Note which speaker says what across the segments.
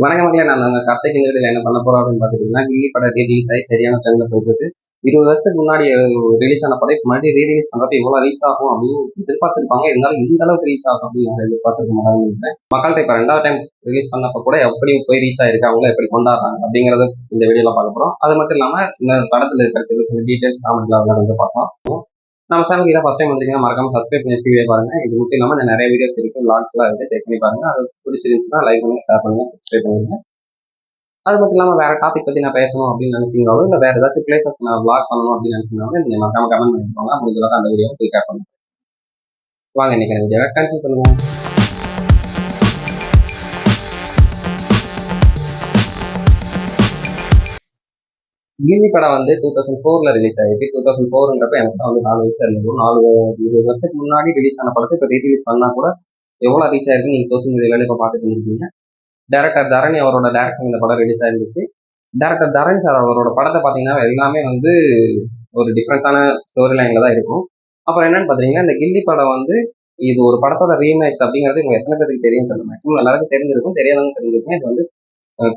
Speaker 1: வணக்க மக்களே, நான் நாங்கள் கார்த்திக் இந்த வீடியோவில் என்ன பண்ண போகிறோம் அப்படின்னு பார்த்துட்டிங்கன்னா, கில்லி படம் ரிலீஸ் ஆகி சரியான ட்ரெண்டில் போயிட்டு இருக்கு. 20 வருஷத்துக்கு முன்னாடி ரிலீஸ் ஆன படம் இப்போ மறுபடியும் ரீரிலீஸ் பண்ணுறப்ப எவ்வளோ ரீச் ஆகும் அப்படின்னு எதிர்பார்த்துருப்பாங்க. இருந்தாலும் இந்த அளவுக்கு ரீச் ஆகும் அப்படின்னு நான் எதிர்பார்த்துருக்க மாட்டாங்க. மக்கள்கிட்ட இப்போ 2வது டைம் ரிலீஸ் பண்ணப்போ கூட எப்படி போய் ரீச் ஆயிருக்கு, அவங்கள எப்படி கொண்டாடுறாங்க அப்படிங்கிறத இந்த வீடியோவில் பார்க்க போகிறோம். அது மட்டும் இல்லாமல் இந்த படத்தில் இருக்கிற சில சில டீட்டெயில்ஸ் காமெண்ட்ல அதெல்லாம் கொஞ்சம் பார்க்கலாம். நம்ம சேனலுக்கு இதான் ஃபஸ்ட் டைம் வந்திருக்கீங்கன்னா மறக்காம சப்ஸ்கிரைப் பண்ணி வீடியோ பாருங்க. இது மட்டும் இல்லாமல் நிறைய வீடியோஸ் இருக்குது, விளாக்ஸ்லாம் இருக்குது, செக் பண்ணி பாருங்க. அது பிடிச்சிருந்துச்சுன்னா லைக் பண்ணுங்க, ஷேர் பண்ணுங்க, சப்ஸ்கிரைப் பண்ணுங்க. அது மட்டும் இல்லாமல் வேறு டாபிக் பற்றி நான் பேசணும் அப்படின்னு நினச்சிங்கனாலும், இல்லை வேறு ஏதாச்சும் பிளேசஸ் நான் vlog பண்ணணும் அப்படின்னு நினச்சிங்கனாலும் நீங்கள் மறக்காம கமெண்ட் பண்ணிக்கோங்க. முடிஞ்ச அளவுக்கு அந்த வீடியோ போய் கேட்க பண்ணுங்க. வாங்க இன்னைக்கு அந்த வீடியோவை கண்டினியூ பண்ணுவோம். கில்லி படம் வந்து 2004 ரிலீஸ் ஆகிருக்கு. 2004ன்றப்ப எனக்கு தான் வந்து 4 வயசு இருந்தது. 20 வருஷத்துக்கு முன்னாடி ரிலீஸ் ஆன படத்தை இப்போ ரீரிலீஸ் பண்ணால் கூட எவ்வளோ ரீச் ஆயிருக்கு நீங்கள் சோசியல் மீடியாவில் இப்போ பார்த்துட்டு இருந்திருக்கீங்க. டைரக்டர் தரணி அவரோட டைரக்ஷன் இந்த படம் ரிலீஸ் ஆயிருந்துச்சு. டைரக்டர் தரணி சார் அவரோட படத்தை பார்த்தீங்கன்னா எல்லாமே வந்து ஒரு டிஃப்ரெண்ட்டான ஸ்டோரி லைனில் தான் இருக்கும். அப்புறம் என்னன்னு பார்த்தீங்கன்னா, இந்த கில்லி படம் வந்து இது ஒரு படத்தோட ரீமேக்ஸ் அப்படிங்கிறது இவங்க எத்தனை பேருக்கு தெரியும் தெரியல. மேக்ஸிமம் எல்லாருக்கும் தெரிஞ்சிருக்கும், தெரியாதவங்க தெரிஞ்சிருக்கும். இது வந்து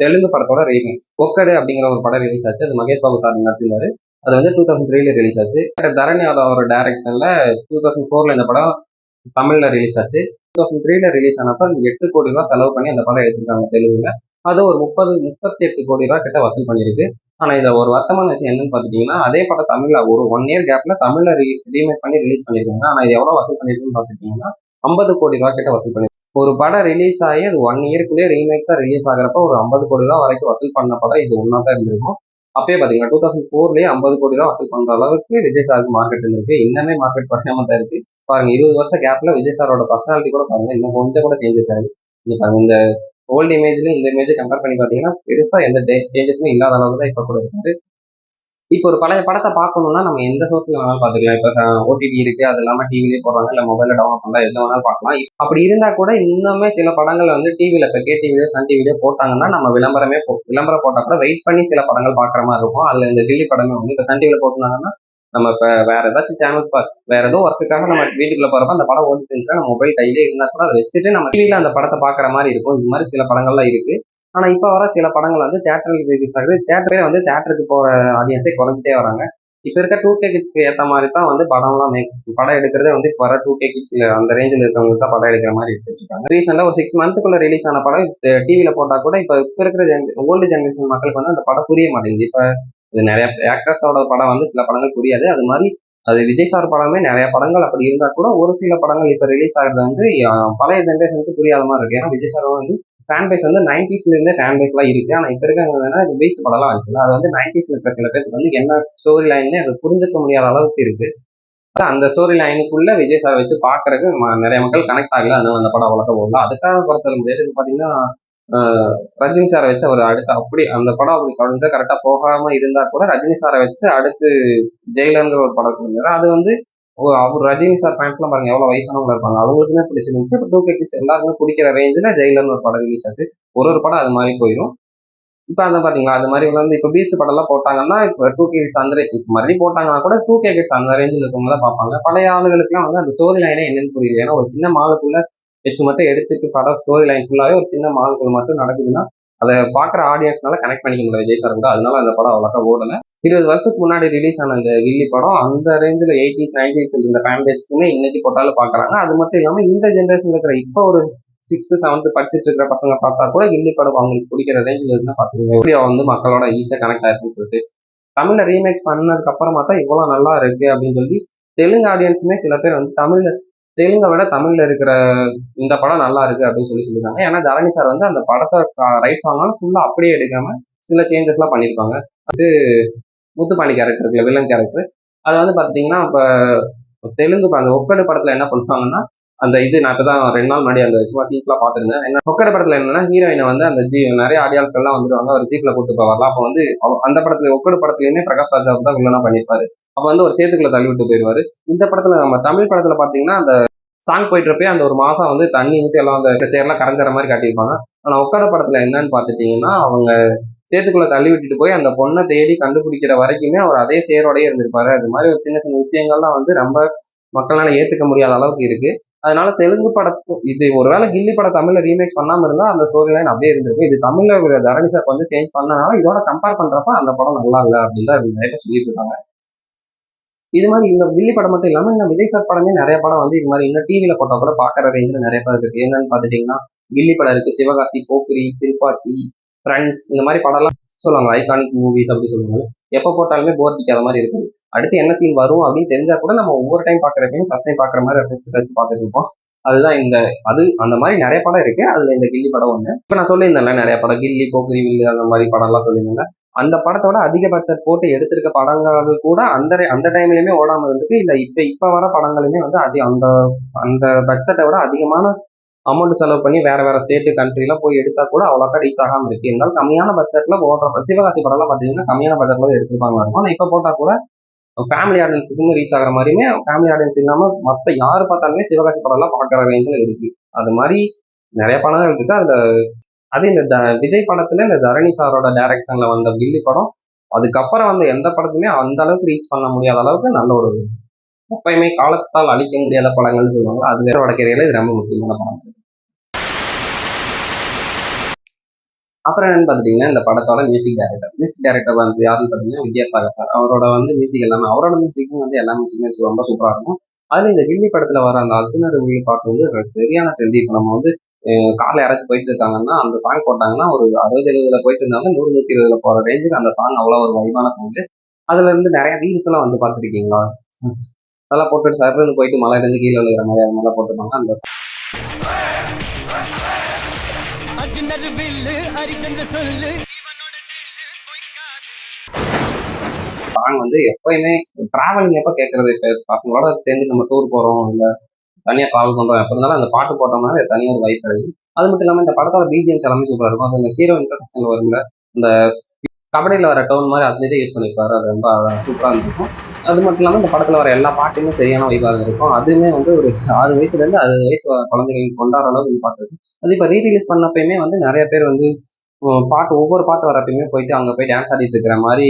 Speaker 1: தெலுங்கு படத்தோட ரீமேக்ஸ். ஒக்கடு அப்படிங்கிற ஒரு படம் ரிலீஸ் ஆச்சு. அது மகேஷ் பாபு சார் நடிச்சிருந்தாரு. அது வந்து 2003 ரிலீஸ் ஆச்சு. தரணி அவரோட டைரக்ஷன்ல 2004 இந்த படம் தமிழ்ல ரிலீஸ் ஆச்சு. 2003 ரிலீஸ் ஆனப்ப 8 கோடி ரூபாய் செலவு பண்ணி அந்த படம் எடுத்திருக்காங்க தெலுங்குல. அது ஒரு 38 கோடி ரூபாய் கிட்ட வசூல் பண்ணியிருக்கு. ஆனால் இதில் ஒரு வருத்தமான விஷயம் என்னன்னு பார்த்துட்டிங்கன்னா, அதே படம் தமிழில் ஒரு 1 இயர் கேப்பில் தமிழில் ரீமேக் பண்ணி ரிலீஸ் பண்ணியிருக்காங்க. ஆனால் இது எவ்வளோ வசூல் பண்ணியிருக்குன்னு பார்த்துட்டிங்கன்னா 50 கோடி ரூபாய் கிட்ட வசூல் பண்ணியிருக்கு. ஒரு படம் ரிலீஸ் ஆகி அது 1 இயர்க்குள்ளேயே ரீமேக்ஸாக ரிலீஸ் ஆகிறப்ப ஒரு 50 கோடி ரூபா வரைக்கும் வசூல் பண்ண படம் இது ஒன்றா தான் இருந்திருக்கும். அப்பயே பார்த்தீங்கன்னா 2004 50 கோடி ரூபா வசூல் பண்ணுற அளவுக்கு விஜய் சாருக்கு மார்க்கெட் இருந்திருக்கு. இன்னமே மார்க்கெட் குறையாம தான் இருக்கு. பாருங்க 20 வருஷம் கேப்ல விஜய் சாரோட பர்சனாலிட்டி கூட பாருங்க இன்னும் கொஞ்சம் கூட சேஞ்ச் இருக்காரு. நீங்க பாருங்க இந்த ஓல்டு இமேஜ்லயும் இந்த இமேஜ் கம்பேர் பண்ணி பாத்தீங்கன்னா பெருசா எந்த சேஞ்சஸுமே இல்லாத அளவுக்கு தான் இப்ப கூட இருக்காரு. இப்போ ஒரு பழைய படத்தை பார்க்கணும்னா நம்ம எந்த சோர்ஸ்ல வேணாலும் பாத்துக்கலாம். இப்ப ஓடிடி இருக்கு, அது இல்லாம டிவிலேயே போடுறாங்க, இல்ல மொபைல்ல டவுன்லோட் பண்ணலாம், எது வேணாலும் பார்க்கலாம். அப்படி இருந்தா கூட இன்னுமே சில படங்கள் வந்து டிவில இப்ப கேடிவிலயோ சன் டிவிலயோ போட்டாங்கன்னா நம்ம விளம்பரம் போட்டா கூட வெயிட் பண்ணி சில படங்கள் பாக்குற மாதிரி இருக்கும். அதுல இந்த கில்லி படமே வந்து இப்ப சன் டிவில போட்டுருந்தாங்கன்னா நம்ம இப்போ வேற ஏதாச்சும் சேனல்ஸ் வேற ஏதோ ஒர்க்குக்காக நம்ம வீட்டுக்குள்ள போறப்ப அந்த படம் ஓடிட்டு இருந்துச்சுன்னா நம்ம மொபைல் கையிலே இருந்தா கூட அதை வச்சுட்டு நம்ம டிவியில அந்த படத்தை பாக்குற மாதிரி இருக்கும். இது மாதிரி சில படங்கள்லாம் இருக்கு. ஆனா இப்ப வர சில படங்கள் வந்து தியேட்டருக்கு ரிலீஸ் ஆகுது. தியேட்டரே வந்து தியேட்டருக்கு போற ஆடியன்ஸே குறைஞ்சிட்டே வராங்க. இப்ப இருக்க 2K கிட்ஸ்க்கு ஏற்ற மாதிரி தான் வந்து படம் எடுக்கிறதே வந்து இப்போ வர 2K கிட்ஸ் அந்த ரேஞ்சில் இருக்கிறவங்க தான் படம் எடுக்கிற மாதிரி எடுத்துட்டு இருக்காங்க. ரீசெண்டா ஒரு 6 மந்த்துக்குள்ள ரிலீஸ் ஆன படம் டிவியில போட்டா கூட இப்ப இருக்கிற ஓல்டு ஜென்ரேஷன் மக்களுக்கு வந்து அந்த படம் புரிய மாட்டேங்குது. இப்ப இது நிறைய ஆக்டர்ஸோட படம் வந்து சில படங்கள் புரியாது. அது மாதிரி அது விஜய் சார் படமே நிறைய படங்கள் அப்படி இருந்தா கூட ஒரு சில படங்கள் இப்ப ரிலீஸ் ஆகுறது வந்து பழைய ஜென்ரேஷனுக்கு புரியாத மாதிரி இருக்கு. ஏன்னா விஜய் சார் வந்து ஃபேன் பேஸ் வந்து 90sல இருந்தே ஃபேன் பேஸ் எல்லாம் இருக்கு. ஆனா இப்ப இருக்காங்கன்னா இது பேஸ்ட் படம் எல்லாம் வந்துச்சு. அது வந்து 90sல இருக்கிற சில பேருக்கு வந்து என்ன ஸ்டோரி லைன்னு அது புரிஞ்சுக்க முடியாத அளவுக்கு இருக்கு. அந்த ஸ்டோரி லைனுக்குள்ள விஜய் சார் வச்சு பாக்குறதுக்கு நிறைய மக்கள் கனெக்ட் ஆகல. அதனால அந்த படம் வளர்க்க போகல. அதுக்காக குறை சொல்ல முடியாது. பாத்தீங்கன்னா ரஜினி சாரை வச்சு அவர் அடுத்து அப்படி அந்த படம் அப்படி தொடர்ந்து கரெக்டா போகாம இருந்தா கூட ரஜினி சாரை வச்சு அடுத்து ஜெயிலர்ங்கிற ஒரு படம் கொடுத்தாரு. அது வந்து அவர் ரஜினி சார் ஃபேன்ஸ் எல்லாம் பாருங்க எவ்வளவு வயசானவங்க இருப்பாங்க, அவங்களுக்குமே பிடிச்சிருந்துச்சு. இப்போ 2K கிட்ஸ் எல்லாருமே பிடிக்கிற ரேஞ்சில் ஜெயிலர்னு ஒரு படம் ரிலீஸ் ஆச்சு. ஒரு படம் அது மாதிரி போயிடும். இப்ப அந்த பாத்தீங்களா அது மாதிரி வந்து இப்ப பீஸ்ட் படம் எல்லாம் போட்டாங்கன்னா இப்ப 2K கிட்ஸ் அந்த மறுபடியும் போட்டாங்கன்னா கூட 2K கிட்ஸ் அந்த ரேஞ்சில் இருக்கவங்க தான் பார்ப்பாங்க. பழைய ஆளுகளுக்கு எல்லாம் வந்து அந்த ஸ்டோரி லைனே என்னன்னு புரியல. ஏன்னா ஒரு சின்ன மாலுக்குள்ள வச்சு மட்டும் எடுத்துட்டு படம் ஸ்டோரி லைன் ஃபுல்லாவே ஒரு சின்ன மாலுக்குள்ள மட்டும் நடக்குதுன்னா அதை பாக்குற ஆடியன்ஸ்னால கனெக்ட் பண்ணிக்க முடியல விஜய் சார் கூட. அதனால அந்த படம் அவ்வளோக்கா ஓடல. 20 வருஷத்துக்கு முன்னாடி ரிலீஸ் ஆன இந்த கில்லி படம் அந்த ரேஞ்சில் 80s 90s இருந்த ஃபேன் பேஸ்க்குமே இன்னைக்கு போட்டாலும் பாக்குறாங்க. அது மட்டும் இல்லாம இந்த ஜென்ரேஷன் இருக்கிற இப்போ ஒரு 6th 7th படிச்சுட்டு இருக்கிற பசங்க பார்த்தா கூட கில்லி படம் அவங்களுக்கு பிடிக்கிற ரேஞ்சில் இருந்தா பாத்துக்கோங்க எப்படி வந்து மக்களோட ஈஸியா கனெக்ட் ஆயிருக்குன்னு சொல்லிட்டு. தமிழ்ல ரீமேக்ஸ் பண்ணதுக்கு அப்புறமா தான் இவ்வளவு நல்லா இருக்கு அப்படின்னு சொல்லி தெலுங்கு ஆடியன்ஸுமே சில பேர் வந்து தெலுங்கை விட தமிழ்ல இருக்கிற இந்த படம் நல்லா இருக்கு அப்படின்னு சொல்லியிருக்காங்க. ஏன்னா தரணி சார் வந்து அந்த படத்தை ரைட்ஸ் வாங்கினாலும் ஃபுல்லா அப்படியே எடுக்காம சில சேஞ்சஸ் எல்லாம் பண்ணியிருப்பாங்க. அது முத்துப்பாண்டி கேரக்டர் இருக்குல்ல, வில்லன் கேரக்டர், அது வந்து பாத்தீங்கன்னா இப்ப தெலுங்கு அந்த ஒக்கடு படத்துல என்ன பண்ணுவாங்கன்னா அந்த இது நான் இப்பதான் 2 நாள் முன்னாடி அந்த சும்மா சீன்ஸ் எல்லாம் பாத்துருந்தேன். என்ன ஒக்கட படத்துல என்னன்னா ஹீரோயினை வந்து அந்த நிறைய ஆடியாட்கள்லாம் வந்துருவாங்க, ஒரு ஜீப்ல கூட்டு போவார்லாம். அப்ப வந்து அந்த படத்துல ஒக்கடு படத்துலயுமே பிரகாஷ் ராஜா தான் வில்லனா பண்ணிருப்பாரு. அப்ப வந்து ஒரு சேத்துக்குள்ள தள்ளி விட்டு போயிருவாரு. இந்த படத்துல நம்ம தமிழ் படத்துல பாத்தீங்கன்னா அந்த சாங் போயிட்டு இருப்பே அந்த ஒரு மாசம் வந்து தண்ணி ஊற்றி எல்லாம் அந்த சேர்லாம் கரைஞ்சிற மாதிரி காட்டியிருப்பாங்க. ஆனா ஒக்கட படத்துல என்னன்னு பாத்துட்டீங்கன்னா அவங்க சேத்துக்குள்ள தள்ளி விட்டுட்டு போய் அந்த பொண்ணை தேடி கண்டுபிடிக்கிற வரைக்குமே அவர் அதே சேரோடய இருந்திருப்பாரு. அது மாதிரி ஒரு சின்ன சின்ன விஷயங்கள்லாம் வந்து ரொம்ப மக்களால ஏத்துக்க முடியாத அளவுக்கு இருக்கு. அதனால தெலுங்கு படத்து இது ஒருவேளை கில்லி படம் தமிழ்ல ரீமேக்ஸ் பண்ணாம இருந்தா அந்த ஸ்டோரி லைன் அப்படியே இருந்திருக்கும். இது தமிழ்ல தரணி சார் வந்து சேஞ்ச் பண்ணனால இதோட கம்பேர் பண்றப்ப அந்த படம் நல்லா இல்லை அப்படின்னு தான் நிறைய பேர் சொல்லிட்டு இருக்காங்க. இது மாதிரி இந்த கில்லி படம் மட்டும் இல்லாம இந்த விஜய் சார் படமே நிறைய படம் வந்து இது மாதிரி இன்னும் டிவியில போட்டா கூட பாக்குற ரேஞ்சில் நிறைய படம் இருக்கு. என்னன்னு பாத்துட்டீங்கன்னா கில்லி படம் இருக்கு, சிவகாசி, போக்கிரி, திருப்பாச்சி, ஃப்ரெண்ட்ஸ், இந்த மாதிரி படம்லாம் சொல்லுவாங்க ஐகானிக் மூவிஸ் அப்படி சொல்லுவாங்க. எப்போ போட்டாலுமே போர் அடிக்காத மாதிரி இருக்கும். அடுத்து என்ன சீன் வரும் அப்படின்னு தெரிஞ்சா கூட நம்ம ஒவ்வொரு டைம் பாக்குறப்பையும் ஃபர்ஸ்ட் டைம் பாக்குற மாதிரி வச்சு பார்த்துட்டு இருப்போம். அதுதான் இந்த அது அந்த மாதிரி நிறைய படம் இருக்கு. அதுல இந்த கில்லி படம் ஒண்ணு. இப்ப நான் சொல்லியிருந்தேன்ல நிறைய படம் கில்லி, போக்கிரி, வில்லு அந்த மாதிரி படம் எல்லாம் சொல்லியிருந்தேன். அந்த படத்தோட அதிக பட்ஜெட் போட்டு எடுத்திருக்க படங்கள் கூட அந்த டைம்லயுமே ஓடாம இருந்துருக்கு. இல்ல இப்ப வர படங்களுமே வந்து அந்த அந்த பட்ஜெட்டை விட அதிகமான அமௌண்ட் செலவு பண்ணி வேற வேற ஸ்டேட் கண்ட்ரிலாம் போய் எடுத்தா கூட அவ்வளோக்கா ரீச் ஆகாம இருக்கு. இருந்தாலும் கம்மியான பட்ஜெட்ல ஓடுற சிவகாசி படம்லாம் பாத்தீங்கன்னா கம்மியான பட்ஜெட்ல தான் எடுத்திருப்பாங்க இருக்கும். ஆனா இப்ப போட்டா கூட ஃபேமிலி ஆடியன்ஸுக்கும் ரீச் ஆகிற மாதிரியுமே ஃபேமிலி ஆடியன்ஸ் இல்லாம மற்ற யாரு பார்த்தாலுமே சிவகாசி படம்லாம் பார்க்குற ரேஞ்சில் இருக்கு. அது மாதிரி நிறைய படங்கள் இருக்கு. அதுல அது இந்த விஜய் படத்துல இந்த தரணி சாரோட டைரக்ஷன்ல வந்த கில்லி படம் அதுக்கப்புறம் வந்து எந்த படத்துமே அந்த அளவுக்கு ரீச் பண்ண முடியாத அளவுக்கு நல்ல ஒரு எப்பயுமே காலத்தால் அழிக்க முடியாத படங்கள்னு சொல்லுவாங்க. அது வேற வடக்கரையில இது ரொம்ப முக்கியமான படம். அப்புறம் என்னன்னு பாத்துட்டீங்கன்னா இந்த படத்தோட மியூசிக் டைரக்டர் வந்து யாருன்னு பாத்தீங்கன்னா வித்யாசாகர் சார். அவரோட வந்து மியூசிக் எல்லாமே அவரோட மியூசிக்கும் வந்து எல்லா மியூசிக்குமே ரொம்ப சூப்பரா இருக்கும். அதுல இந்த கில்லி படத்துல வர அந்த அர்ஜுனர் வீடு பாட்டு வந்து சரியான ட்ரெண்ட். இப்போ நம்ம வந்து கார்ல யாராச்சும் போயிட்டு இருக்காங்கன்னா அந்த சாங் போட்டாங்கன்னா ஒரு 60-70ல போயிட்டு இருந்தாங்க 100-120ல போற ரேஞ்சுக்கு அந்த சாங் அவ்வளோ ஒரு வைபான சாங். அதுல இருந்து நிறைய ரீல்ஸ் எல்லாம் வந்து பாத்துருக்கீங்களா? அதெல்லாம் போட்டுட்டு சர்ன்னு போயிட்டு மலை இருந்து கீழே விழுகிற மாதிரி அது மாதிரிலாம் போட்டுருப்பாங்க. அந்த சாங் வந்து எப்பயுமே டிராவலிங் எப்ப கேட்கறது, இப்ப பசங்களோட சேர்ந்து நம்ம டூர் போறோம் இல்ல தனியா டிராவல் பண்றோம் எப்ப இருந்தாலும் அந்த பாட்டு போட்டோம்னா தனியா ஒரு வைப் கிடைக்கும். அது மட்டும் இல்லாம இந்த படத்தோட பிஜிஎம்ஸ் எல்லாமே சூப்பரா இருக்கும். அது இந்த ஹீரோ இன்ட்ரடக்ஷன் வரும்ல இந்த கபடியில் வர டோன் மாதிரி அதுலேயே யூஸ் பண்ணியிருப்பாரு. அது ரொம்ப சூப்பராக இருந்திருக்கும். அது மட்டும் இல்லாமல் இந்த படத்தில் வர எல்லா பாட்டுமே சரியான வைபாக இருக்கும். அதுவுமே வந்து ஒரு 6 வயசுலேருந்து 60 வயசு குழந்தைகள் கொண்டாடுற அளவுக்கு பாட்டு இருக்கு. அது இப்போ ரீரிலீஸ் பண்ணப்பயுமே வந்து நிறைய பேர் வந்து பாட்டு ஒவ்வொரு பாட்டு வரப்பயுமே போயிட்டு அங்கே போய் டான்ஸ் ஆடிட்டு இருக்கிற மாதிரி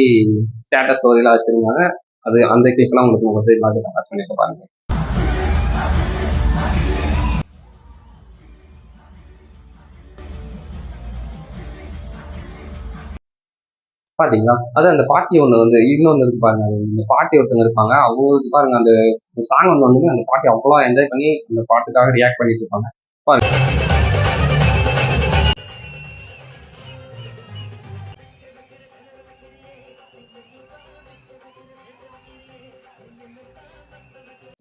Speaker 1: ஸ்டேட்டஸ் ஸ்டோரிலாம் வச்சிருந்தாங்க. அது அந்த கிளிப்லாம் உங்களுக்கு கொஞ்சம் பார்த்து அட்டாச் பண்ணிட்டு பாருங்க. பாத்தீங்களா? அது அந்த பாட்டி ஒண்ணு வந்து இன்னொன்னு இருக்கு பாருங்க. இந்த பாட்டி ஒருத்தங்க இருப்பாங்க. அவங்களுக்கு பாருங்க அந்த சாங் வந்து அந்த பாட்டி அவ்வளோ என்ஜாய் பண்ணி அந்த பாட்டுக்காக ரியாக்ட் பண்ணிட்டு இருப்பாங்க. பாருங்க.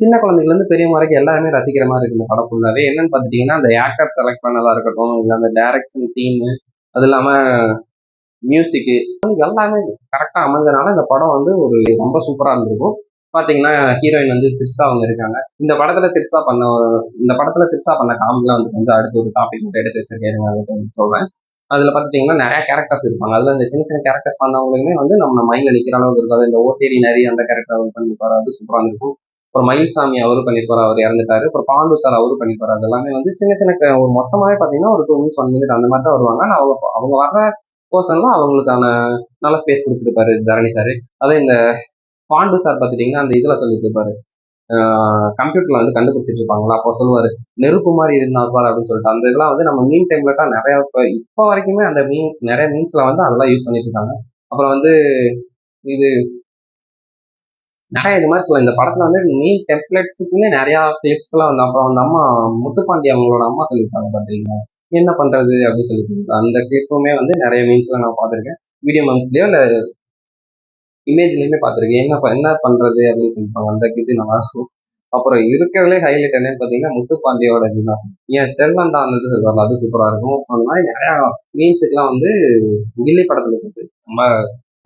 Speaker 1: சின்ன குழந்தைகள் இருந்து பெரியவங்க வரைக்கும் எல்லாருமே ரசிக்கிற மாதிரி இருக்கு இந்த படம் ஃபுல்லாவே. என்னன்னு பாத்துட்டீங்கன்னா அந்த ஆக்டர் செலக்ட் பண்ணதா இருக்கட்டும், இல்ல அந்த டைரக்ஷன் டீம், அது இல்லாம மியூசிக்கு எல்லாமே கரெக்டா அமைஞ்சனால இந்த படம் வந்து ஒரு ரொம்ப சூப்பரா இருந்திருக்கும். பாத்தீங்கன்னா ஹீரோயின் வந்து த்ரிஷா அவங்க இருக்காங்க. இந்த படத்துல த்ரிஷா பண்ண காமெடிலாம் வந்து கொஞ்சம் அடுத்து ஒரு டாபிக் மட்டும் எடுத்து வச்சிருக்கேன் சொல்றேன். அதுல பாத்துட்டீங்கன்னா நிறைய கேரக்டர்ஸ் இருப்பாங்க. அதுல இந்த சின்ன சின்ன கேரக்டர்ஸ் பண்ணவங்களுமே வந்து நம்ம மைண்ட்ல நிக்கிற அளவுக்கு இருக்காது. இந்த ஓட்டேரி நரி அந்த கேரக்டர் அவர் பண்ணிருப்பாரு, அது சூப்பரா இருந்திருக்கும். அப்புறம் மயில்சாமி அவரு பண்ணிருப்பாரு, அவர் இறந்துட்டாரு. அப்புறம் பாண்டு சார் அவரு பண்ணிருப்பாரு. அது எல்லாமே வந்து சின்ன சின்ன ஒரு மொத்தமாவே பாத்தீங்கன்னா ஒரு 2 மினிட்ஸ் 1 மினிட் அந்த மாதிரி தான் வருவாங்க. ஆனா அவங்க அவங்க வர்ற பர்சன்லாம் அவங்களுக்கான நல்ல ஸ்பேஸ் கொடுத்துருப்பாரு தரணி சார். அதே இந்த பாண்டு சார் பார்த்துட்டீங்கன்னா அந்த இதில் சொல்லிட்டு இருப்பாரு, கம்ப்யூட்டர்ல வந்து கண்டுபிடிச்சிட்டு இருப்பாங்களா அப்போ சொல்லுவாரு நெருப்பு மாதிரி இருந்தா சார் அப்படின்னு சொல்லிட்டு. அந்த இதெல்லாம் வந்து நம்ம மீன் டெம்ப்ளேட்டா நிறைய இப்போ வரைக்குமே அந்த நிறைய மீன்ஸ்ல வந்து அதெல்லாம் யூஸ் பண்ணிட்டு இருக்காங்க. அப்புறம் வந்து இது நிறைய இது மாதிரி சொல்ல இந்த படத்துல வந்து மீன் டெம்ப்ளேட்ஸுக்குன்னு நிறைய கிளிப்ஸ் எல்லாம் வந்து அப்புறம் அந்த அம்மா முத்துப்பாண்டி அவங்களோட அம்மா சொல்லியிருக்காங்க பாத்தீங்கன்னா என்ன பண்றது அப்படின்னு சொல்லிட்டு அந்த கிளிப்புமே வந்து நிறைய மீன்ஸ்ல நான் பார்த்துருக்கேன். வீடியோ மீம்ஸ்லயோ இல்ல இமேஜ்லயுமே பார்த்துருக்கேன். என்ன பண்றது அப்படின்னு சொல்லிப்பாங்க. அந்த இது நல்லா இருக்கும். அப்புறம் இருக்கிறதுலே ஹைலைட் என்னன்னு பார்த்தீங்கன்னா முத்துப்பாண்டியோட இதுதான் என் செல்வன் தான் இது சொல்லுவாங்க, அது சூப்பரா இருக்கும். அந்த மாதிரி நிறைய மீன்ஸுக்கெல்லாம் வந்து கில்லி படத்துல இருக்குது. நம்ம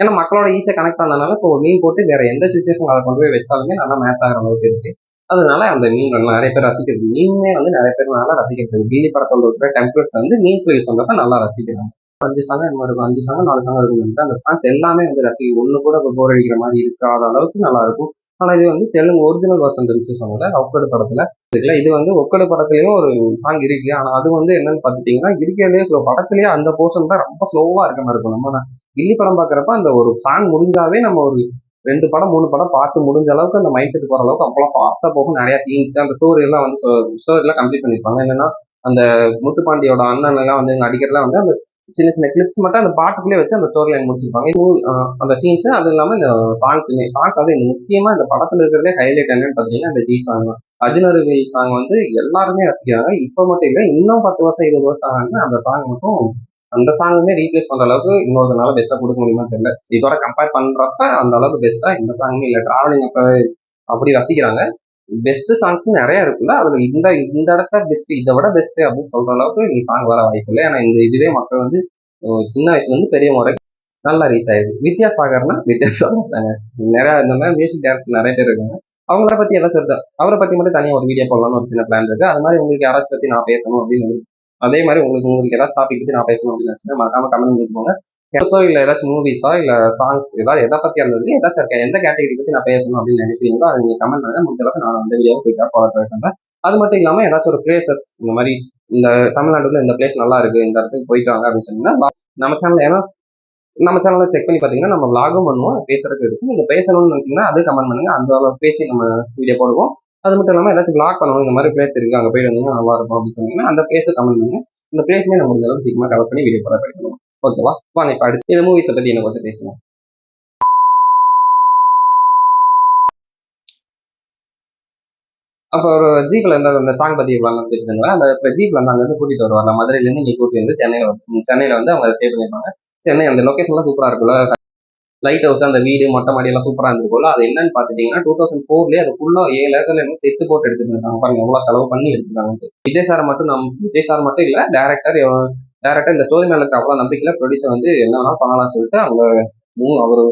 Speaker 1: ஏன்னா மக்களோட ஈஸியா கனெக்ட் ஆனதுனால இப்போ மீன் போட்டு வேற எந்த சுச்சுவேஷன் அதை கொண்டு போய் வச்சாலுமே நல்லா மேட்ச் ஆகிற அளவுக்கு இருக்கு. அதனால அந்த மீன் நிறைய பேர் ரசிக்கிறது. மீனுமே வந்து நிறைய பேர் நல்லா ரசிக்கிறது. கில்லி படத்தோட இருக்கிற டெம்ப்ளேட்ஸ் வந்து மீன்ஸ்ல யூஸ் பண்றப்ப நல்லா ரசிக்கிறாங்க. 5 சாங் இந்த மாதிரி இருக்கும். 5 சாங் 4 சாங் இருக்கும். அந்த சாங்ஸ் எல்லாமே வந்து ஒண்ணு கூட போர் அடிக்கிற மாதிரி இருக்காத அளவுக்கு நல்லா இருக்கும். ஆனா இது வந்து தெலுங்கு ஒரிஜினல் வெர்ஷன் இருந்துச்சு சொன்னல ஒக்கடு படத்துல இருக்குல்ல, இது வந்து ஒக்கடு படத்துலயும் ஒரு சாங் இருக்கு. ஆனா அது வந்து என்னன்னு பாத்துட்டீங்கன்னா இருக்கிறதே ஸ்லோ. படத்துலயே அந்த போர்ஷன் தான் ரொம்ப ஸ்லோவா இருக்க மாதிரி இருக்கும். நம்ம கில்லி படம் பாக்குறப்ப அந்த ஒரு சாங் முடிஞ்சாவே நம்ம ஒரு 2 படம் 3 படம் பார்த்து முடிஞ்ச அளவுக்கு அந்த மைண்ட் செட் போற அளவுக்கு அவ்வளோ ஃபாஸ்ட்டாக போகும். நிறைய சீன்ஸ் அந்த ஸ்டோரி எல்லாம் வந்து ஸ்டோரிலாம் கம்ப்ளீட் பண்ணியிருப்பாங்க. என்னன்னா அந்த முத்துப்பாண்டியோட அண்ணன் எல்லாம் வந்து நடிகர்லாம் வந்து அந்த சின்ன சின்ன கிளிப்ஸ் மட்டும் அந்த பாட்டுக்குள்ளே வச்சு அந்த ஸ்டோரி லைன் முடிச்சிருப்பாங்க. அந்த சீன்ஸ் அது இல்லாமல் இந்த சாங்ஸ் அது முக்கியமா இந்த படத்துல இருக்கிறதே ஹைலைட் என்னன்னு பார்த்தீங்கன்னா அந்த ஜி சாங் தான். அர்ஜுன் அருவி சாங் வந்து எல்லாருமே ரசிக்கிறாங்க. இப்போ மட்டும் இல்லை, இன்னும் 10 வருஷம் 20 வருஷம் ஆகுதுன்னா அந்த சாங் மட்டும் அந்த சாங்குமே ரீப்ளேஸ் பண்ற அளவுக்கு இன்னொருனால பெஸ்ட்டா கொடுக்க முடியுமா தெரியல. இதோட கம்பேர் பண்றப்ப அந்த அளவுக்கு பெஸ்ட்டா இந்த சாங்குமே இல்லை. டிராவலிங் அப்ப அப்படி ரசிக்கிறாங்க. பெஸ்ட் சாங்ஸ் நிறைய இருக்குல்ல, அதுல இந்த இந்த இடத்த பெஸ்ட், இதை விட பெஸ்ட் அப்படின்னு சொல்ற அளவுக்கு நீ சாங் வர வாய்ப்பு இல்லை. ஏன்னா இந்த இதுவே மக்கள் வந்து சின்ன வயசுல இருந்து பெரியவங்க வரைக்கும் நல்லா ரீச் ஆயிருக்கு. வித்யாசாகர்னா வித்யாசாகர் தாங்க. நிறைய இந்த மாதிரி மியூசிக் டேரக்டர்ஸ் நிறைய பேர் இருக்காங்க. அவங்கள பத்தி ஏதாச்சும் சொல்லிட்டு அவரை பத்தி மட்டும் தனியாக ஒரு வீடியோ போடலாம்னு ஒரு சின்ன பிளான் இருக்கு. அது மாதிரி உங்களுக்கு யாராச்சும் பத்தி நான் பேசணும் அப்படின்னு, அதே மாதிரி உங்களுக்கு ஏதாச்சும் டாபிக் பத்தி நான் பேசணும் அப்படின்னு நினைச்சேன், மறக்காம கமெண்ட் பண்ணிக்கோங்க. எல்சோ இல்ல ஏதாச்சும் மூவிஸா இல்ல சாங்ஸ் ஏதாவது எதை பத்தி இருந்தது ஏதாச்சும் இருக்கேன், எந்த கேட்டகரி பத்தி நான் பேசணும் அப்படின்னு நினைக்கிறீங்களோ அதை நீங்க கமெண்ட் பண்ணுங்க. முடிஞ்ச அளவுக்கு நான் அந்த வீடியோ போய் ஃபாலோ பண்றேன். அது மட்டும் இல்லாம ஏதாச்சும் ஒரு பிளேசஸ் இந்த மாதிரி இந்த தமிழ்நாட்டுல இந்த பிளேஸ் நல்லா இருக்கு, இந்த இடத்துக்கு போயிட்டு வாங்க அப்படின்னு சொன்னீங்கன்னா நம்ம சேனல், ஏன்னா நம்ம சேனலை செக் பண்ணி பார்த்தீங்கன்னா நம்ம விளாகும் பண்ணுவோம், பேசுறதுக்கு இருக்கும். நீங்க பேசணும்னு நினைச்சீங்கன்னா அது கமெண்ட் பண்ணுங்க, அந்த பேசி நம்ம வீடியோ போடுவோம். அது மட்டும் இல்லாமல் ஏதாச்சும் விளாக் பண்ணணும், இந்த மாதிரி பிளேஸ் இருக்கு அங்கே போயிட்டு வந்தீங்கன்னா நல்லா இருக்கும் அப்படின்னு சொன்னீங்கன்னா அந்த பிளேஸை கமெண்ட் பண்ணுங்க. இந்த பிளேஸ்மே நம்ம முடிஞ்ச அளவுக்கு சீக்கிரமா கவர் பண்ணி வீடியோ போட படிக்கணும். ஓகேவா? வாங்க இப்போ அடுத்து இந்த மூவிஸை பத்தி என்ன கொஞ்சம் பேசணும். அப்போ ஒரு ஜீப்ல இருந்து அந்த சாங் பத்தி பேசுறாங்களா, அந்த ஜீப்ல இருந்து அங்கிருந்து கூட்டிட்டு வருவாங்க. மதுரையில இருந்து இங்கே கூட்டிட்டு வந்து சென்னையில வந்து அவங்க ஸ்டே பண்ணியிருப்பாங்க. சென்னை அந்த லொகேஷன்லாம் சூப்பரா இருக்குல்ல, லைட் ஹவுஸ், அந்த வீடு மொட்டை மாடி எல்லாம் சூப்பரா இருந்திருக்கும்ல. அது என்னன்னு பாத்துட்டீங்கன்னா 2004 அது ஃபுல்லா 7 ஏக்கர்ல இருந்து செட்டு போட்டு எடுத்துருக்காங்க. பாருங்க எவ்வளவு செலவு பண்ணி எடுத்துருக்காங்க. விஜய் சார் மட்டும் இல்ல, டேரக்டர் இந்த ஸ்டோரி மேல இருக்க அவ்வளவு நம்பிக்கையில ப்ரொடியூசர் வந்து என்ன வேணாலும் பண்ணலாம்னு சொல்லிட்டு அவங்க அவரு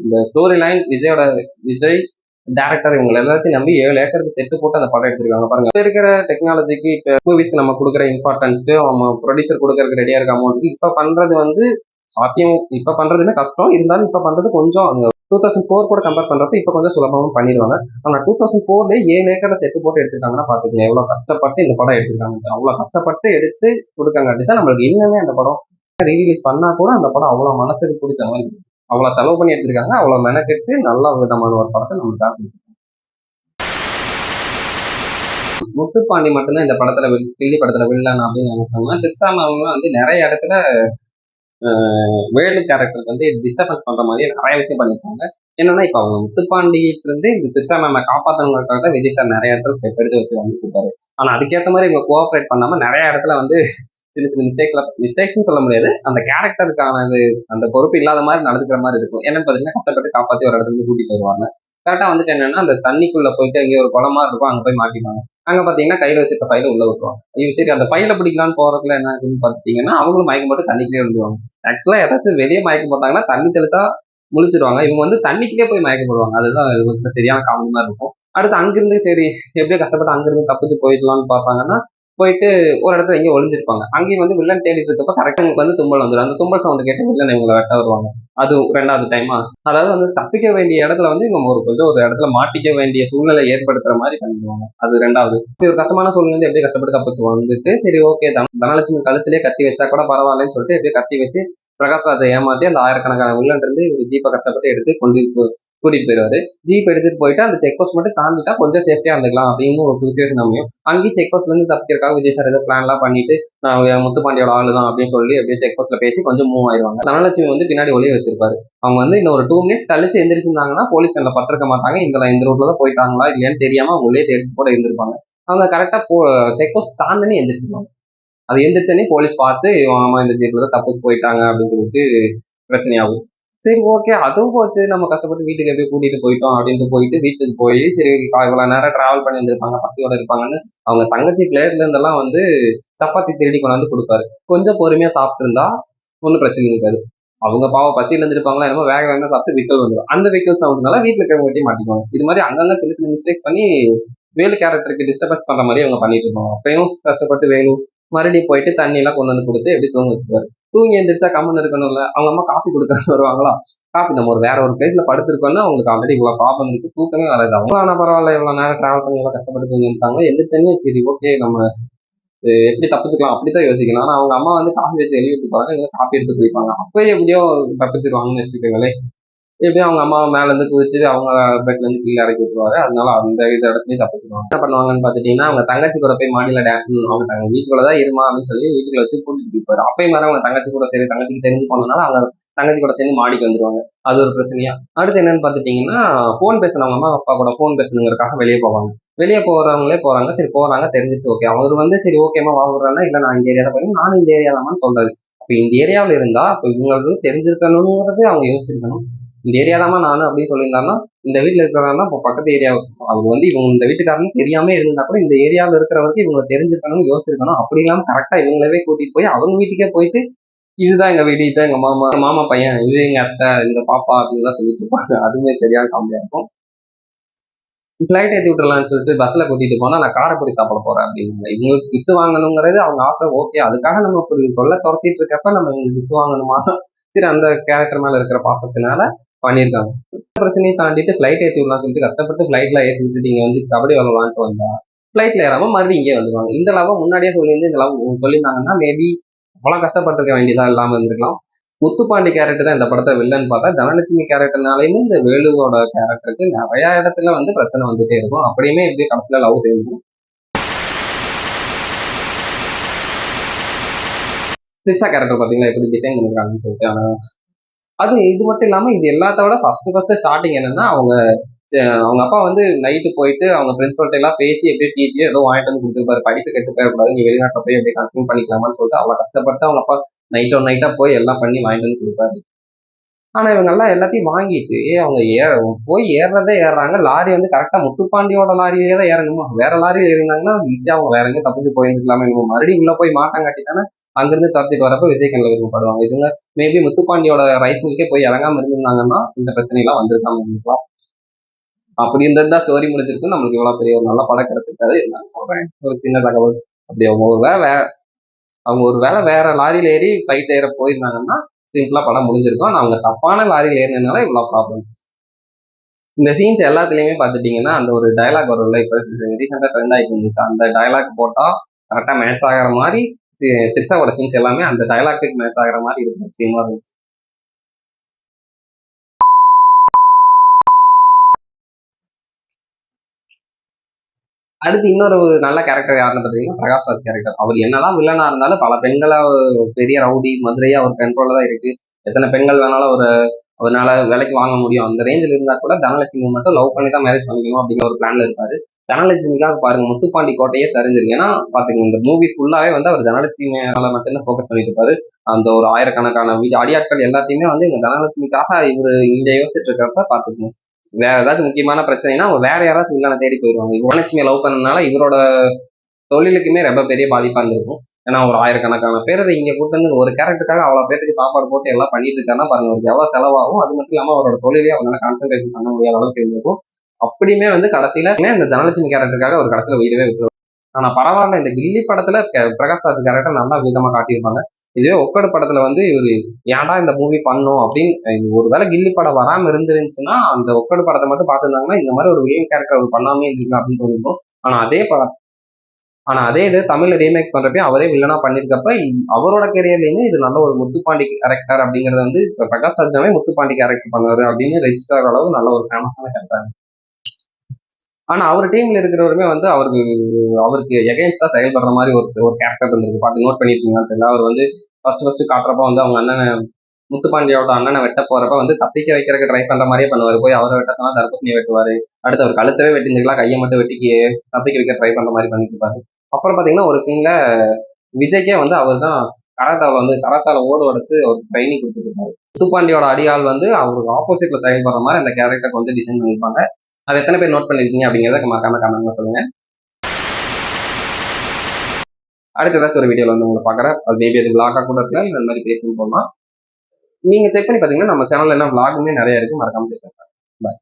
Speaker 1: இந்த ஸ்டோரி லைன் விஜய் டேரக்டர் இவங்க எல்லாத்தையும் நம்பி 7 ஏக்கருக்கு செட்டு போட்டு அந்த படம் எடுத்திருக்காங்க. பாருங்க இப்ப இருக்கிற டெக்னாலஜிக்கு, இப்ப மூவிஸ்க்கு நம்ம கொடுக்குற இம்பார்ட்டன்ஸ்க்கு, அவங்க ப்ரொடியூசர் கொடுக்கறதுக்கு ரெடியா இருக்க அமௌண்ட்டுக்கு இப்ப பண்றது வந்து சாத்தியம். இப்ப பண்றதுமே கஷ்டம் இருந்தாலும் இப்ப பண்றது கொஞ்சம் அந்த 2004 கூட கம்பேர் பண்றப்ப இப்ப கொஞ்சம் சுலபமும் பண்ணிடுவாங்க. ஆனா 2004 7 ஏக்கர்ல செட்டு போட்டு எடுத்துருக்காங்கன்னா பாத்துக்கங்க எவ்வளவு கஷ்டப்பட்டு இந்த படம் எடுத்திருக்காங்க. அவ்வளவு கஷ்டப்பட்டு எடுத்து கொடுக்காங்க தான் நம்மளுக்கு இன்னுமே அந்த படம் ரீரிலீஸ் பண்ணா கூட அந்த படம் அவ்வளவு மனசுக்கு பிடிச்ச மாதிரி, அவ்வளவு செலவு பண்ணி எடுத்திருக்காங்க. அவ்வளவு மெனக்கெட்டு நல்ல விதமான ஒரு படத்தை நமக்கு முத்துப்பாண்டி மட்டும்தான் இந்த படத்துல கில்லி படத்துல வில்லன் அப்படின்னு நினைச்சோம்னா, கிருஷ்ணாம வந்து நிறைய இடத்துல வேலு கேரக்டருக்கு வந்து டிஸ்டர்பன்ஸ் பண்ற மாதிரி நிறைய விஷயம் பண்ணியிருப்பாங்க. என்னன்னா இப்ப அவங்க முத்துப்பாண்டிட்டு இருந்து இந்த திருஷா மேம காப்பாற்றணுங்கிறதுக்காக தான் விஜய் சார் நிறைய இடத்துல ஸ்டெப் எடுத்து வச்சு வந்துருக்காரு. ஆனா அதுக்கேற்ற மாதிரி இவங்க கோஆப்ரேட் பண்ணாம நிறைய இடத்துல வந்து சின்ன சின்ன மிஸ்டேக்ஸ்னு சொல்ல முடியாது, அந்த கேரக்டருக்கானது அந்த பொறுப்பு இல்லாத மாதிரி நடந்துக்கிற மாதிரி இருக்கும். என்னன்னு பாத்தீங்கன்னா கஷ்டப்பட்டு காப்பாற்றி ஒரு இடத்துல இருந்து கூட்டிட்டு வருவாங்க. கரெக்டா வந்துட்டு என்னன்னா அந்த தண்ணிக்குள்ள போயிட்டு அங்கே ஒரு குளமா இருக்கும், அங்க போய் மாட்டிப்பாங்க. அங்க பாத்தீங்கன்னா கையில வச்சிருக்க பையில உள்ள விட்டுருவாங்க. ஐயோ சரி, அந்த பையில பிடிக்கலான்னு போறதுல என்ன ஆகுதுன்னு பாத்தீங்கன்னா அவங்களும் மயக்கம் போட்டு தண்ணிக்குள்ளே விழுந்துருவாங்க. ஆக்சுவலா ஏதாச்சும் வெளியே மயக்கம் போட்டாங்கன்னா தண்ணி தெளிச்சா முழிச்சிருவாங்க, இவங்க வந்து தண்ணிக்குள்ளே போய் மயக்கம் போடுவாங்க. அதுதான் இது சரியான காமெடி மாதிரி இருக்கும். அடுத்து அங்கிருந்து சரி எப்படியோ கஷ்டப்பட்டு அங்கிருந்து தப்பிச்சு போயிடலாம்னு பார்ப்பாங்கன்னா போயிட்டு ஒரு இடத்துல எங்கேயும் ஒளிஞ்சிருப்பாங்க. அங்கேயும் வந்து வில்லன் தேடிட்டு இருக்கப்ப கரெக்டா உங்களுக்கு வந்து தும்பல் வந்துடும். அந்த தும்பல் சவுண்ட் கேட்டு வில்லன் இவங்களை வெட்ட வருவாங்க. அது 2வது டைமா. அதாவது வந்து தப்பிக்க வேண்டிய இடத்துல வந்து இவங்க ஒரு இடத்துல மாட்டிக்க வேண்டிய சூழ்நிலை ஏற்படுத்துற மாதிரி பண்ணிடுவாங்க. அது 2வது. ஒரு கஷ்டமான சூழ்நிலை எப்படி கஷ்டப்பட்டு தப்பிச்சு வந்துட்டு சரி ஓகே தனலட்சுமி கழுத்திலே கத்தி வச்சா கூட பரவாயில்லன்னு சொல்லிட்டு எப்படியே கத்தி வச்சு பிரகாஷ்ராஜை ஏமாத்தி அந்த ஆயிரக்கணக்கான வில்லன் இருந்து ஒரு ஜீப்பை கஷ்டப்பட்டு எடுத்து கூட்டிட்டு போயிடுவாரு. ஜீப் எடுத்துட்டு போயிட்டு அந்த செக் போஸ்ட் மட்டும் தாண்டிட்டா கொஞ்சம் சேஃப்டியா இருந்துக்கலாம் அப்படின்னு ஒரு சுச்சுவேஷன் அமையும். அங்கேயும் செக் போஸ்ட்ல இருந்து தப்பிக்கிறதுக்காக விஜய் சார் ஏதோ பிளான் எல்லாம் பண்ணிட்டு முத்துப்பாண்டியோட ஆளு தான் அப்படின்னு சொல்லி அப்படியே செக் போஸ்ட்ல பேசி கொஞ்சம் மூவ் ஆயிடுவாங்க. தனலட்சுமி வந்து பின்னாடி ஒளிய வச்சிருப்பாரு. அவங்க வந்து இன்னும் ஒரு 2 மினிட்ஸ் கழிச்சு எந்திரிச்சிருந்தாங்கன்னா போலீஸ் கண்ணில் பட்டிருக்க மாட்டாங்க. இந்த ரூட்ல தான் போயிட்டாங்களா இல்லையான்னு தெரியாம அவங்களே தேடி கூட இருந்திருப்பாங்க. அவங்க கரெக்டா செக் போஸ்ட் தாண்டனே எந்திரிச்சிருவாங்க. அது எந்திரிச்சனே போலீஸ் பார்த்து ஆமா இந்த ஜீப்ல தான் தப்பிச்சு போயிட்டாங்க அப்படின்னு சொல்லிட்டு பிரச்சனையாகும். சரி ஓகே, அதுவும் போச்சு, நம்ம கஷ்டப்பட்டு வீட்டுக்கு எப்படியும் கூட்டிட்டு போயிட்டோம் அப்படின்ட்டு போயிட்டு வீட்டுக்கு போய் சரி இவ்வளவு நேரம் டிராவல் பண்ணி வந்திருப்பாங்க, பசியோட இருப்பாங்கன்னு அவங்க தங்கச்சி பிளேட்ல இருந்தெல்லாம் வந்து சப்பாத்தி திருடி கொண்டாந்து கொடுப்பாரு. கொஞ்சம் பொறுமையா சாப்பிட்டு இருந்தா ஒன்றும் பிரச்சனை இருக்காது. அவங்க பாவம் பசியில இருந்திருப்பாங்களா என்னமோ வேக வேக சாப்பிட்டு விக்கல் வந்துடும். அந்த விக்கல் சவுண்ட்னால வீட்டுல இருக்கிறவங்க வெட்டி மாட்டிக்குவாங்க. இது மாதிரி அங்கங்க சின்ன சின்ன மிஸ்டேக்ஸ் பண்ணி வேலு கேரக்டருக்கு டிஸ்டர்பன்ஸ் பண்ற மாதிரி அவங்க பண்ணிட்டு இருப்பாங்க. அப்பயும் கஷ்டப்பட்டு வேணும் மறுபடியும் போயிட்டு தண்ணி எல்லாம் கொண்டு வந்து கொடுத்து எப்படி தூங்க வச்சுருவாரு. தூங்கி எந்திரிச்சா கம்மன் இருக்கணும்ல, அவங்க அம்மா காஃபி கொடுக்க வருவாங்களா, காஃபி நம்ம ஒரு வேற ஒரு பிளேஸ்ல படுத்திருக்கோம்னா அவங்களுக்கு ஆல்ரெடி இவ்வளவு ப்ராப்ளம் இருக்கு, தூக்கமே வராது. அவங்க ஆனா பரவாயில்ல இவ்வளவு நேரம் டிராவல் பண்ணி எவ்வளவு கஷ்டப்பட்டு தூங்கி இருந்தாங்க, எந்திரிச்சேன்னு சரி ஓகே நம்ம எப்படி தப்பிச்சுக்கலாம் அப்படித்தான் யோசிக்கணும். ஆனா அவங்க அம்மா வந்து காஃபி வச்சு எழுதி போறாங்க, காஃபி எடுத்து குடிப்பாங்க, அப்பயே எப்படியோ தப்பிச்சிருவாங்கன்னு வச்சுக்கோங்களேன். எப்படியும் அவங்க அம்மா மேலேருந்து குதிச்சு அவங்க பெட்லேருந்து கீழே இறக்கி விட்டுருவாரு. அதனால அந்த இடத்துலயும் தப்பிச்சிருவாங்க. என்ன பண்ணுவாங்கன்னு பார்த்துட்டீங்கன்னா, அவங்க தங்கச்சி கூட போய் மாடியில் அவங்க வீட்டுக்குள்ள தான் இருமா அப்படின்னு சொல்லி வீட்டுக்குள்ள வச்சு கூட்டிட்டு போயிருப்பாரு. அப்பயும் மேலே அவங்க தங்கச்சி கூட சரி தங்கச்சிக்கு தெரிஞ்சு போனதுனால அவங்க தங்கச்சி கூட சேர்ந்து மாடிக்கு வந்துருவாங்க. அது ஒரு பிரச்சனையா. அடுத்து என்னன்னு பார்த்துட்டீங்கன்னா, ஃபோன் பேசணும் அம்மா அப்பா கூட ஃபோன் பேசணுங்கிறதுக்காக வெளியே போவாங்க. வெளியே போறவங்களே போறாங்க. சரி போறாங்க தெரிஞ்சிச்சு ஓகே. அவர் வந்து சரி ஓகேமா வாங்குறான்னா இல்லை நான் இந்த ஏரியா தான் போய் நானும் இந்த ஏரியா தான்னு சொல்றாரு. அப்ப இந்த ஏரியாவில் இருந்தா அப்ப இவங்களுக்கு தெரிஞ்சிருக்கணுங்கிறது அவங்க யோசிச்சிருக்கணும். இந்த ஏரியா தாமா நானு அப்படின்னு சொல்லியிருந்தாருன்னா இந்த வீட்டுல இருக்கிறவங்க இப்போ பக்கத்து ஏரியா அவங்க வந்து இவங்க இந்த வீட்டுக்காரன்னு தெரியாம இருந்தா கூட இந்த ஏரியாவில் இருக்கிறவருக்கு இவங்க தெரிஞ்சிருக்கணும்னு யோசிச்சிருக்கணும். அப்படி இல்லாம கரெக்டா இவங்களவே கூட்டிட்டு போய் அவங்க வீட்டுக்கே போயிட்டு இதுதான் எங்க வீடு, இதுதான் எங்க மாமா மாமா பையன், இது எங்க அத்தை, இந்த பாப்பா அப்படின்னு தான் சொல்லிட்டு இருப்பாங்க. அதுவுமே சரியான காமெடியா இருக்கும். ஃபிளைட் ஏற்றி விட்டுறலாம்னு சொல்லிட்டு பஸ்ல கூட்டிட்டு போனா நான் காரப்பொரி சாப்பிட போறேன் அப்படின்னு இவங்களுக்கு கிஃப்ட் வாங்கணுங்கிறது அவங்க ஆசை. ஓகே அதுக்காக நம்ம இப்படி தொல்லை துரத்திட்டு இருக்கப்ப நம்ம இவங்களுக்கு கிஃப்ட் வாங்கணுமா, சரி அந்த கேரக்டர் மேல இருக்கிற பாசத்தினால பண்ணியிருக்காங்க. பிரச்சனையை தாண்டிட்டு ஃபிளைட் ஏற்றி விடலாம் சொல்லிட்டு கஷ்டப்பட்டு ஃபிளைட்ல ஏற்றி விட்டுட்டு இங்க வந்து கபடி விளாண்டுட்டு வந்தா ஃபிளைட்ல ஏறாம மறுபடியும் இங்கே வந்துருவாங்க. இந்த லவ் முன்னாடியே சொல்லியிருந்து இந்த லவ் சொல்லியிருந்தாங்கன்னா மேபி அவ்வளவு கஷ்டப்பட்டிருக்க வேண்டியதா இல்லாம இருந்திருக்கலாம். முத்துப்பாண்டி கேரக்டர் தான் இந்த படத்தை வில்லன் பார்த்தா தனலட்சுமி கேரக்டர்னாலையும் இந்த வேலுவோட கேரக்டருக்கு நிறைய இடத்துல வந்து பிரச்சனை வந்துட்டே இருக்கும். அப்படியுமே எப்படி கடைசியில லவ் செய்யும். த்ரிஷா கேரக்டர் பாத்தீங்களா எப்படி டிசைன் பண்ணிருக்காங்கன்னு சொல்லிட்டு. ஆனா அது இது மட்டும் இல்லாம இது எல்லாத்தோட ஃபர்ஸ்ட் ஸ்டார்டிங் என்னன்னா அவங்க அப்பா வந்து நைட்டு போயிட்டு அவங்க பிரின்சிபல்ட்ட எல்லாம் பேசி எப்படியே டிசி ஏதோ வாங்கிட்டு வந்து கொடுத்துருப்பாரு. படிப்பு கெட்டு போயிடக்கூடாது, நீ வெளிநாட்டில் போய் எப்படி கண்டினியூ பண்ணிக்கலாமான்னு சொல்லிட்டு அவ்வளோ கஷ்டப்பட்டு அவங்க அப்பா நைட்டா போய் எல்லாம் பண்ணி வாங்கிட்டு வந்து கொடுப்பாரு. ஆனா இவங்க எல்லாம் எல்லாத்தையும் வாங்கிட்டு அவங்க போய் ஏறுறதே ஏறுறாங்க. லாரி வந்து கரெக்டா முத்துப்பாண்டியோட லாரியே தான் ஏறணுமா, வேற லாரியில் ஏறினாங்கன்னா ஈஸியா அவங்க வேற எங்கேயும் தப்பிச்சு போயிருந்துக்கலாமே. இவங்க மறுபடியும் உள்ள போய் மாட்டாங்காட்டித்தானே அங்கிருந்து தப்பிட்டு வரப்ப விஜய் கண்ணில் விரும்பப்படுவாங்க. இதுங்க மேபி முத்துப்பாண்டியோட ரைஸ் மில்கே போய் இறங்காம இருந்திருந்தாங்கன்னா இந்த பிரச்சனைலாம் வந்திருக்காம இருந்திருக்கலாம். அப்படி இருந்தது தான் ஸ்டோரி முடிஞ்சிருக்கு. நம்மளுக்கு இவ்வளவு பெரிய ஒரு நல்ல படம் கிடைச்சிருக்காது. நான் சொல்றேன் ஒரு சின்ன தகவல். அப்படி அவங்க ஒரு வேலை வேற லாரியில ஏறி ஃபிளைட் ஏற போயிருந்தாங்கன்னா சிம்பிளா படம் முடிஞ்சிருக்கும். ஆனா அவங்க தப்பான லாரியில ஏறினதுனால இவ்வளவு ப்ராப்ளம்ஸ். இந்த சீன்ஸ் எல்லாத்துலயுமே பாத்துட்டீங்கன்னா அந்த ஒரு டயலாக் வரும்ல, இப்ப ரீசெண்டா ட்ரெண்ட் ஆகிட்டு இருந்துச்சு. அந்த டயலாக் போட்டா கரெக்டா மேட்ச் ஆகிற மாதிரி த்ரிஷாவோட சீன்ஸ் எல்லாமே அந்த டயலாக்கு மேட்ச் ஆகிற மாதிரி இருக்கும். சீமா இருந்துச்சு. அடுத்து இன்னொரு நல்ல கேரக்டர் யாருன்னு பார்த்தீங்கன்னா பிரகாஷ் ராஜ் கேரக்டர். அவர் என்னதான் வில்லனா இருந்தாலும் பல பெண்களை பெரிய ரவுடி மதுரையா அவர் கண்ட்ரோல்ல தான் இருக்கு. எத்தனை பெண்கள் வேணாலும் அவரால் விலைக்கு வாங்க முடியும். அந்த ரேஞ்சில் இருந்தா கூட தனலட்சுமி மட்டும் லவ் பண்ணி தான் மேரேஜ் பண்ணிக்கணும் அப்படிங்கிற ஒரு பிளான்ல இருப்பாரு. தனலட்சுமிக்காக பாருங்க முத்துப்பாண்டி கோட்டையே சரிஞ்சிருக்கு. ஏன்னா பாத்துங்க இந்த மூவி ஃபுல்லாவே வந்து அவர் தனலட்சுமி மேல மட்டும்தான் ஃபோக்கஸ் பண்ணிட்டு இருப்பாரு. அந்த ஒரு ஆயிரக்கணக்கான அடியாட்கள் எல்லாத்தையுமே வந்து இந்த தனலட்சுமிக்காக இவர் இங்க யோசிச்சுட்டு இருக்கிறப்ப பாத்துக்கணும். வேற ஏதாச்சும் முக்கியமான பிரச்சனைனா வேற யாராச்சும் வில்லனை தேடி போயிடுவாங்க. தனலட்சுமியை லவ் பண்ணனால இவரோட தொழிலுக்குமே ரொம்ப பெரிய பாதிப்பா இருந்திருக்கும். ஏன்னா ஒரு ஆயிரக்கணக்கான பேர் இங்க கூட்டு வந்து ஒரு கேரக்டருக்காக அவ்வளவு பேருக்கு சாப்பாடு போட்டு எல்லாம் பண்ணிட்டு இருக்காருன்னா பாருங்க அவருக்கு எவ்வளவு செலவாகும். அது மட்டும் இல்லாம அவரோட தொழிலே அவரால் கான்சென்ட்ரேஷன் பண்ண முடியாத அளவுக்கு இருந்திருக்கும். அப்படியுமே வந்து கடைசியில இந்த தனலட்சுமி கேரக்டருக்காக ஒரு கடைசியில உயிரவே விட்டுருவாங்க. ஆனா பரவாயில்ல, இந்த கில்லி படத்துல பிரகாஷ் ராஜ் கேரக்டர் நல்லா விதமா காட்டியிருப்பாங்க. இதுவே ஒக்கடு படத்துல வந்து இவரு ஏன்டா இந்த மூவி பண்ணும் அப்படின்னு ஒருவேளை கில்லி படம் வராம இருந்துருந்துச்சுன்னா அந்த ஒக்கடு படத்தை மட்டும் பார்த்துருந்தாங்கன்னா இந்த மாதிரி ஒரு வில்லன் கேரக்டர் அவர் பண்ணாமே இருக்கு அப்படின்னு தோணிருக்கும். ஆனா அதே இது தமிழ்ல ரீமேக் பண்றப்ப அவரே வில்லனா பண்ணிருக்கப்ப அவரோட கெரியர்லயுமே இது நல்ல ஒரு முத்துப்பாண்டி கேரக்டர் அப்படிங்கறது வந்து இப்ப பிரகாஷ் ராஜாவே முத்துப்பாண்டி கேரக்டர் பண்ணாரு அப்படின்னு ரெஜிஸ்டர் அளவு நல்ல ஒரு ஃபேமஸான கேரக்டர். ஆனா அவர் டீம்ல இருக்கிறவருமே வந்து அவருக்கு எகைன்ஸ்டா செயல்படுற மாதிரி ஒரு கேரக்டர் இருந்திருக்கு. பார்த்து நோட் பண்ணிருக்கீங்கன்னு தெரியல. அவர் வந்து ஃபர்ஸ்ட் காட்டுறப்ப வந்து அவங்க அண்ணன் முத்துப்பாண்டியோட அண்ணனை வெட்ட போறப்ப வந்து தப்பிக்க வைக்கிறதுக்கு ட்ரை பண்ற மாதிரியே பண்ணுவாரு. போய் அவரை வெட்ட சொன்னா தர்பூசணியை வெட்டுவாரு. அடுத்து அவர் கழுத்தவே வெட்டிருந்துக்கலாம், கையை மட்டும் வெட்டி தப்பிக்க வைக்க ட்ரை பண்ற மாதிரி பண்ணிட்டு இருப்பாரு. அப்புறம் பாத்தீங்கன்னா ஒரு சீன்ல விஜய்க்கே வந்து அவர் தான் கராத்தால ஓடு உடைச்சு ஒரு ட்ரைனிங் கொடுத்துட்டு இருப்பாரு. முத்துப்பாண்டியோட அடியாள் வந்து அவருக்கு ஆப்போசிட்ல செயல்படுற மாதிரி அந்த கேரக்டருக்கு வந்து டிசைன் பண்ணியிருப்பாங்க. அது எத்தனை பேர் நோட் பண்ணிருக்கீங்க அப்படிங்கிறத மறக்காம கமெண்ட்ல சொல்லுங்க. அடுத்த ஏதாச்சும் ஒரு வீடியோல வந்து உங்களை பாக்குறேன். அது மேபி அது விளாகா கூட இருக்கலாம், இந்த மாதிரி பேசணும் போகலாம். நீங்க செக் பண்ணி பாத்தீங்கன்னா நம்ம சேனல்ல என்ன விளாகுமே நிறைய இருக்கு, மறக்காம செக் பண்ணுங்க. பாய்.